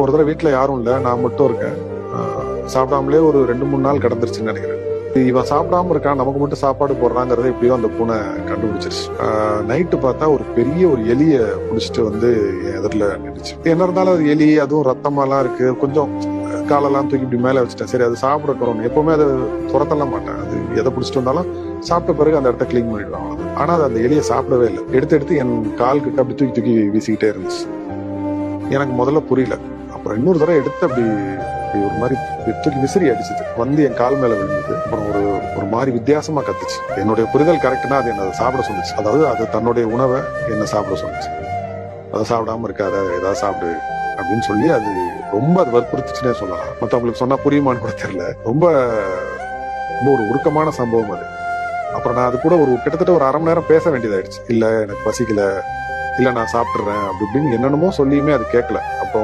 ஒரு தடவை வீட்டுல யாரும் இல்ல, நான் மட்டும் இருக்கேன். சாப்பிடாமலே ஒரு 2-3 நாள் கடந்துருச்சுன்னு நினைக்கிறேன். இவன் சாப்பிடாம இருக்கான், நமக்கு மட்டும் சாப்பாடு போடுறாங்கிறத எப்படியோ அந்த பூனை கண்டுபிடிச்சிருச்சு. நைட்டு பார்த்தா ஒரு பெரிய ஒரு எலிய புடிச்சிட்டு வந்து என் எதிரில நின்றுச்சு. என்ன இருந்தாலும் அது எலி, அதுவும் ரத்தமாலாம் இருக்கு. கொஞ்சம் காலெல்லாம் தூக்கி இப்படி மேல வச்சுட்டேன். சரி அது சாப்பிடக்கிறோம், எப்பவுமே அதை துரத்தலாம் மாட்டேன். அது எதை பிடிச்சிட்டு வந்தாலும் சாப்பிட்ட பிறகு அந்த இடத்த கிளீன் பண்ணிடுவாங்க. ஆனா அது அந்த எலியை சாப்பிடவே இல்லை. எடுத்து என் கால் கிட்ட அப்படி தூக்கி தூக்கி வீசிக்கிட்டே இருந்துச்சு. எனக்கு முதல்ல புரியல. அப்புறம் இன்னொரு தடவை எடுத்து அப்படி ஒரு மாதிரி தூக்கி விசிறி அடிச்சுது. வந்து என் கால் மேல விழுந்தது. அப்புறம் ஒரு மாதிரி வித்தியாசமா கத்துச்சு. என்னுடைய புரிதல் கரெக்ட்னா அது என்ன சாப்பிட சொன்னுச்சு. அதாவது அது தன்னுடைய உணவை என்ன சாப்பிட சொன்னுச்சு. அதை சாப்பிடாம இருக்காத, ஏதாவது சாப்பிடு அப்படின்னு சொல்லி அது ரொம்ப அது வற்புறுத்துச்சுன்னே சொல்லலாம். மற்றவங்களுக்கு சொன்னா புரியுமான்னு கூட தெரியல. ரொம்ப ஒரு உருக்கமான சம்பவம் அது. அப்புறம் நான் அது கூட கிட்டத்தட்ட ஒரு 1/2 மணி நேரம் பேச வேண்டியதாயிடுச்சு. இல்ல எனக்கு பசிக்கல, இல்ல நான் சாப்பிட்டுறேன் அப்படி இப்படின்னு என்னென்னமோ சொல்லியுமே அது கேட்கல. அப்போ